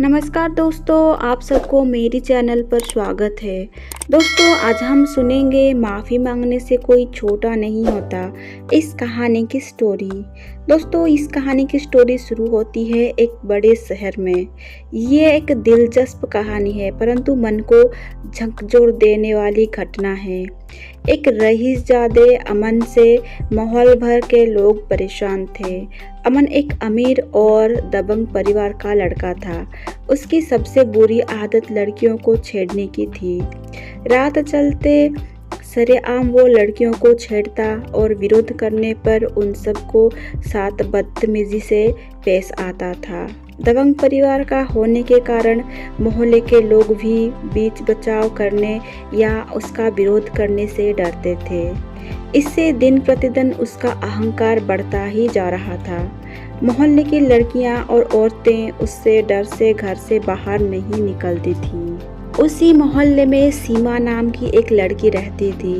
नमस्कार दोस्तों, आप सबको मेरी चैनल पर स्वागत है। दोस्तों, आज हम सुनेंगे माफ़ी मांगने से कोई छोटा नहीं होता इस कहानी की स्टोरी। दोस्तों, इस कहानी की स्टोरी शुरू होती है एक बड़े शहर में। ये एक दिलचस्प कहानी है, परंतु मन को झकझोर देने वाली घटना है। एक रईसजादे अमन से माहौल भर के लोग परेशान थे। अमन एक अमीर और दबंग परिवार का लड़का था। उसकी सबसे बुरी आदत लड़कियों को छेड़ने की थी। रात चलते सरेआम वो लड़कियों को छेड़ता और विरोध करने पर उन सबको साथ बदतमीजी से पेश आता था। दबंग परिवार का होने के कारण मोहल्ले के लोग भी बीच बचाव करने या उसका विरोध करने से डरते थे। इससे दिन प्रतिदिन उसका अहंकार बढ़ता ही जा रहा था। मोहल्ले की लड़कियां और औरतें उससे डर से घर से बाहर नहीं निकलती थीं। उसी मोहल्ले में सीमा नाम की एक लड़की रहती थी।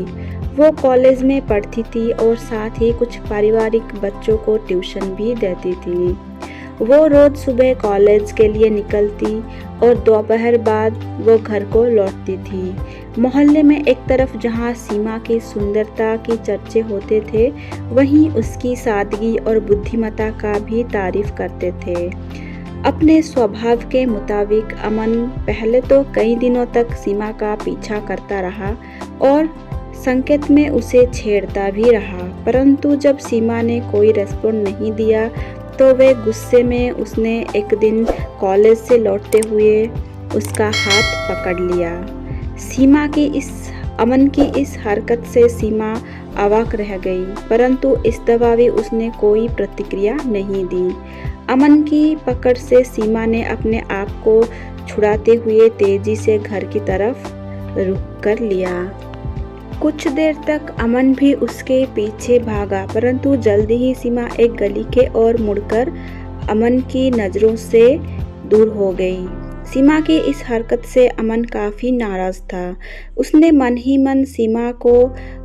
वो कॉलेज में पढ़ती थी और साथ ही कुछ पारिवारिक बच्चों को ट्यूशन भी देती थी। वो रोज सुबह कॉलेज के लिए निकलती और दोपहर बाद वो घर को लौटती थी। मोहल्ले में एक तरफ जहाँ सीमा की सुंदरता की चर्चे होते थे, वहीं उसकी सादगी और बुद्धिमत्ता का भी तारीफ करते थे। अपने स्वभाव के मुताबिक अमन पहले तो कई दिनों तक सीमा का पीछा करता रहा और संकेत में उसे छेड़ता भी रहा, परंतु जब सीमा ने कोई रेस्पॉन्ड नहीं दिया तो वे गुस्से में उसने एक दिन कॉलेज से लौटते हुए उसका हाथ पकड़ लिया। अमन की इस हरकत से सीमा अवाक रह गई, परंतु इस दफा भी उसने कोई प्रतिक्रिया नहीं दी। अमन की पकड़ से सीमा ने अपने आप को छुड़ाते हुए तेजी से घर की तरफ रुख कर लिया। कुछ देर तक अमन भी उसके पीछे भागा, परंतु जल्दी ही सीमा एक गली के ओर मुड़कर अमन की नज़रों से दूर हो गई। सीमा की इस हरकत से अमन काफ़ी नाराज़ था। उसने मन ही मन सीमा को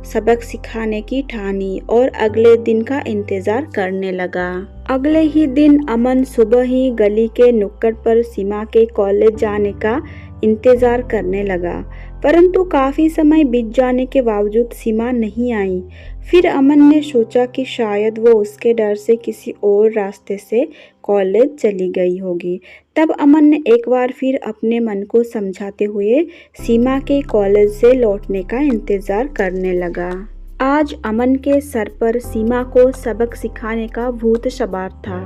सबक सिखाने की ठानी और अगले दिन का इंतज़ार करने लगा। अगले ही दिन अमन सुबह ही गली के नुक्कड़ पर सीमा के कॉलेज जाने का इंतज़ार करने लगा, परंतु काफ़ी समय बीत जाने के बावजूद सीमा नहीं आई। फिर अमन ने सोचा कि शायद वो उसके डर से किसी और रास्ते से कॉलेज चली गई होगी। तब अमन ने एक बार फिर अपने मन को समझाते हुए सीमा के कॉलेज से लौटने का इंतज़ार करने लगा। आज अमन के सर पर सीमा को सबक सिखाने का भूत सवार था।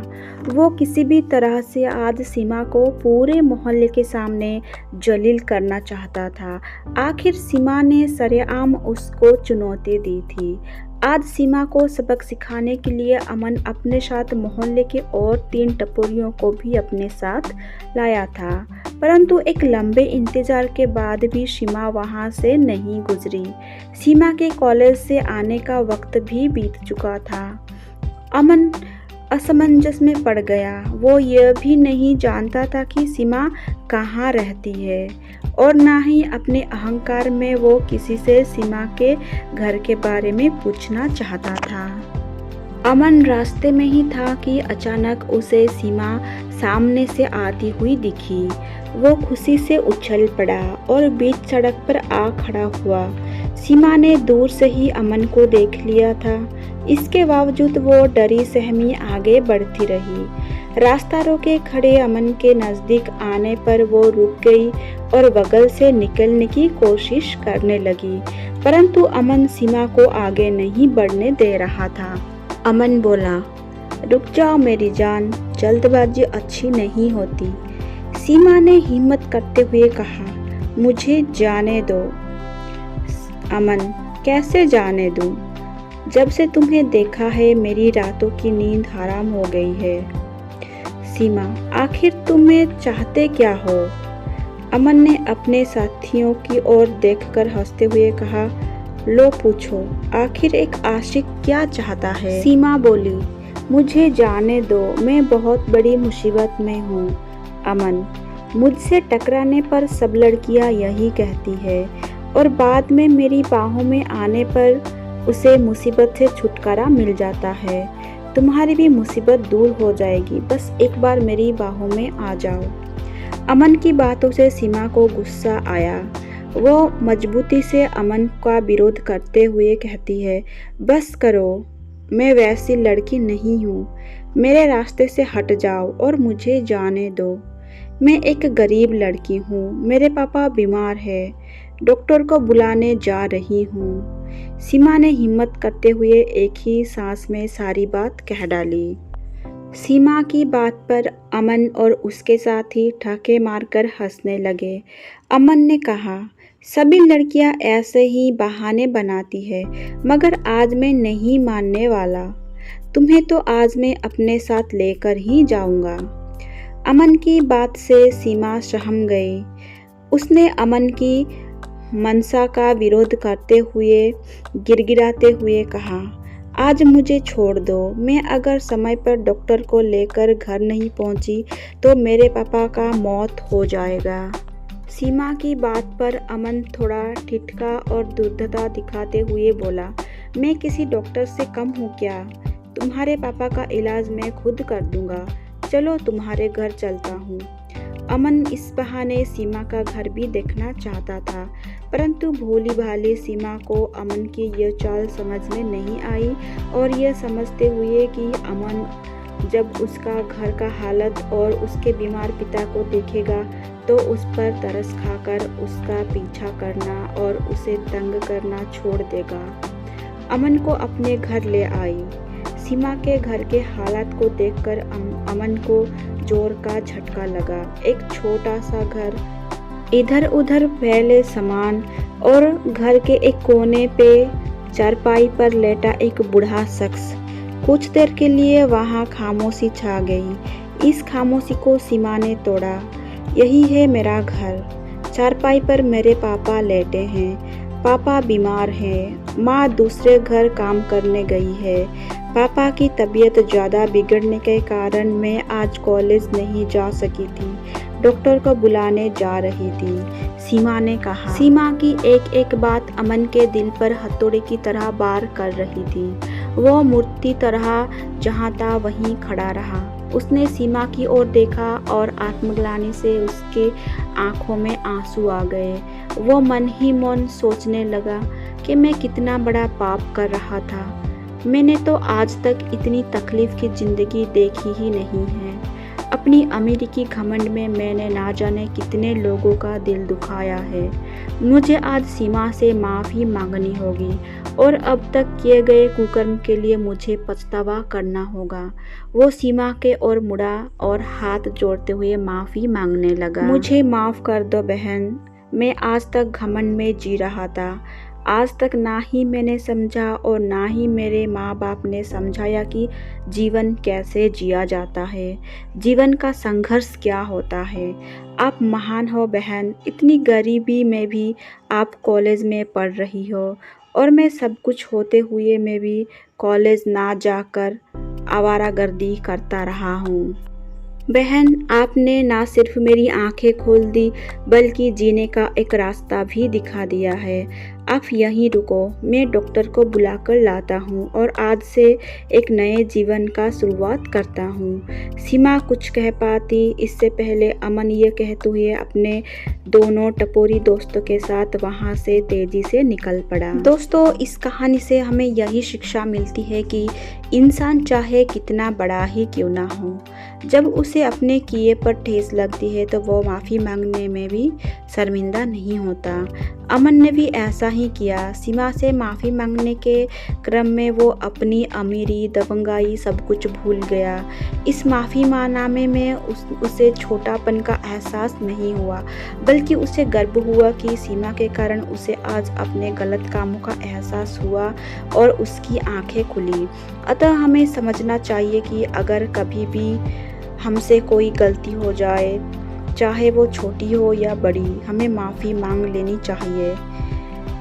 वो किसी भी तरह से आज सीमा को पूरे मोहल्ले के सामने जलील करना चाहता था। आखिर सीमा ने सरेआम उसको चुनौती दी थी। आज सीमा को सबक सिखाने के लिए अमन अपने साथ मोहल्ले के और 3 टपोरियों को भी अपने साथ लाया था, परंतु एक लंबे इंतजार के बाद भी सीमा वहां से नहीं गुजरी। सीमा के कॉलेज से आने का वक्त भी बीत चुका था। अमन असमंजस में पड़ गया। वो यह भी नहीं जानता था कि सीमा कहाँ रहती है और ना ही अपने अहंकार में वो किसी से सीमा के घर के बारे में पूछना चाहता था। अमन रास्ते में ही था कि अचानक उसे सीमा सामने से आती हुई दिखी। वो खुशी से उछल पड़ा और बीच सड़क पर आ खड़ा हुआ। सीमा ने दूर से ही अमन को देख लिया था, इसके बावजूद वो डरी सहमी आगे बढ़ती रही। रास्ता रोके खड़े अमन के नज़दीक आने पर वो रुक गई और बगल से निकलने की कोशिश करने लगी, परंतु अमन सीमा को आगे नहीं बढ़ने दे रहा था। अमन बोला, रुक जाओ मेरी जान, जल्दबाजी अच्छी नहीं होती। सीमा ने हिम्मत करते हुए कहा, मुझे जाने दो। अमन, कैसे जाने दूं? जब से तुम्हें देखा है मेरी रातों की नींद हराम हो गई है। सीमा, आखिर तुम्हें चाहते क्या हो? अमन ने अपने साथियों की ओर देखकर हंसते हुए कहा, लो पूछो, आखिर एक आशिक क्या चाहता है? सीमा बोली, मुझे जाने दो, मैं बहुत बड़ी मुसीबत में हूँ। अमन, मुझसे टकराने पर सब लड़कियाँ यही कहती है और बाद में मेरी बाहों में आने पर उसे मुसीबत से छुटकारा मिल जाता है। तुम्हारी भी मुसीबत दूर हो जाएगी, बस एक बार मेरी बाहों में आ जाओ। अमन की बातों से सीमा को गुस्सा आया। वो मजबूती से अमन का विरोध करते हुए कहती है, बस करो, मैं वैसी लड़की नहीं हूँ। मेरे रास्ते से हट जाओ और मुझे जाने दो। मैं एक गरीब लड़की हूँ, मेरे पापा बीमार है, डॉक्टर को बुलाने जा रही हूँ। सीमा ने हिम्मत करते हुए एक ही सांस में सारी बात कह डाली। सीमा की बात पर अमन और उसके साथी ठहाके मारकर हंसने लगे। अमन ने कहा, सभी लड़कियां ऐसे ही बहाने बनाती है, मगर आज मैं नहीं मानने वाला। तुम्हें तो आज मैं अपने साथ लेकर ही जाऊंगा। अमन की बात से सीमा सहम गई। उसने अमन की मनसा का विरोध करते हुए गिड़गिड़ाते हुए कहा, आज मुझे छोड़ दो। मैं अगर समय पर डॉक्टर को लेकर घर नहीं पहुंची तो मेरे पापा का मौत हो जाएगा। सीमा की बात पर अमन थोड़ा ठिठका और दुर्दशा दिखाते हुए बोला, मैं किसी डॉक्टर से कम हूँ क्या? तुम्हारे पापा का इलाज मैं खुद कर दूंगा। चलो तुम्हारे घर चलता हूँ। अमन इस बहाने सीमा का घर भी देखना चाहता था, परंतु भोली भाली सीमा को अमन की यह चाल समझ में नहीं आई और यह समझते हुए कि अमन जब उसका घर का हालत और उसके बीमार पिता को देखेगा तो उस पर तरस खाकर उसका पीछा करना और उसे तंग करना छोड़ देगा। अमन को अपने घर ले आई। सीमा के घर के हालात को देखकर अमन को जोर का झटका लगा। एक छोटा सा घर, इधर उधर फैले सामान और घर के एक कोने पे चारपाई पर लेटा एक बूढ़ा शख्स। कुछ देर के लिए वहां खामोशी छा गई। इस खामोशी को सीमा ने तोड़ा। यही है मेरा घर। चारपाई पर मेरे पापा लेटे हैं। पापा बीमार हैं। माँ दूसरे घर काम करने गई है। पापा की तबीयत ज़्यादा बिगड़ने के कारण मैं आज कॉलेज नहीं जा सकी थी। डॉक्टर को बुलाने जा रही थी, सीमा ने कहा। सीमा की एक एक बात अमन के दिल पर हथौड़े की तरह वार कर रही थी। वो मूर्ति तरह जहाँ था वहीं खड़ा रहा। उसने सीमा की ओर देखा और आत्मग्लानि से उसके आंखों में आंसू आ गए। वो मन ही मन सोचने लगा कि मैं कितना बड़ा पाप कर रहा था। मैंने तो आज तक इतनी तकलीफ की ज़िंदगी देखी ही नहीं है। अपनी अमीरी की घमंड में मैंने ना जाने कितने लोगों का दिल दुखाया है। मुझे आज सीमा से माफ़ी मांगनी होगी और अब तक किए गए कुकर्म के लिए मुझे पछतावा करना होगा। वो सीमा के ओर मुड़ा और हाथ जोड़ते हुए माफ़ी मांगने लगा। मुझे माफ़ कर दो बहन, मैं आज तक घमंड में जी रहा था। आज तक ना ही मैंने समझा और ना ही मेरे माँ बाप ने समझाया कि जीवन कैसे जिया जाता है, जीवन का संघर्ष क्या होता है। आप महान हो बहन, इतनी गरीबी में भी आप कॉलेज में पढ़ रही हो और मैं सब कुछ होते हुए मैं भी कॉलेज ना जाकर आवारागर्दी करता रहा हूँ। बहन, आपने ना सिर्फ मेरी आंखें खोल दी बल्कि जीने का एक रास्ता भी दिखा दिया है। आप यहीं रुको, मैं डॉक्टर को बुलाकर लाता हूँ और आज से एक नए जीवन का शुरुआत करता हूँ। सीमा कुछ कह पाती इससे पहले अमन ये कहते हुए अपने दोनों टपोरी दोस्तों के साथ वहाँ से तेजी से निकल पड़ा। दोस्तों, इस कहानी से हमें यही शिक्षा मिलती है कि इंसान चाहे कितना बड़ा ही क्यों ना हो, जब उसे अपने किए पर ठेस लगती है तो वो माफ़ी मांगने में भी शर्मिंदा नहीं होता। अमन ने भी ऐसा ही किया। सीमा से माफ़ी मांगने के क्रम में वो अपनी अमीरी, दबंगाई सब कुछ भूल गया। इस माफ़ीनामे में उसे छोटापन का एहसास नहीं हुआ, बल्कि उसे गर्व हुआ कि सीमा के कारण उसे आज अपने गलत कामों का एहसास हुआ और उसकी आंखें खुली। अतः हमें समझना चाहिए कि अगर कभी भी हमसे कोई गलती हो जाए, चाहे वो छोटी हो या बड़ी, हमें माफ़ी मांग लेनी चाहिए।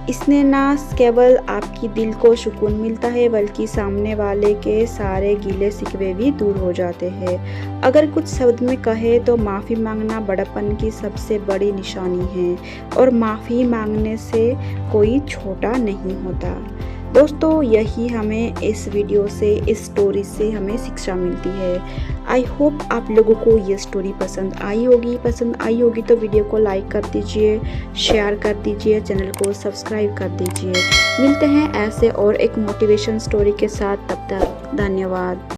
इसने ना केवल आपकी दिल को सुकून मिलता है बल्कि सामने वाले के सारे गीले शिकवे भी दूर हो जाते हैं। अगर कुछ शब्द में कहे तो माफ़ी मांगना बड़प्पन की सबसे बड़ी निशानी है और माफ़ी मांगने से कोई छोटा नहीं होता। दोस्तों यही हमें इस वीडियो से, इस स्टोरी से हमें शिक्षा मिलती है। आई होप आप लोगों को ये स्टोरी पसंद आई होगी तो वीडियो को लाइक कर दीजिए, शेयर कर दीजिए, चैनल को सब्सक्राइब कर दीजिए। मिलते हैं ऐसे और एक मोटिवेशन स्टोरी के साथ, तब तक धन्यवाद।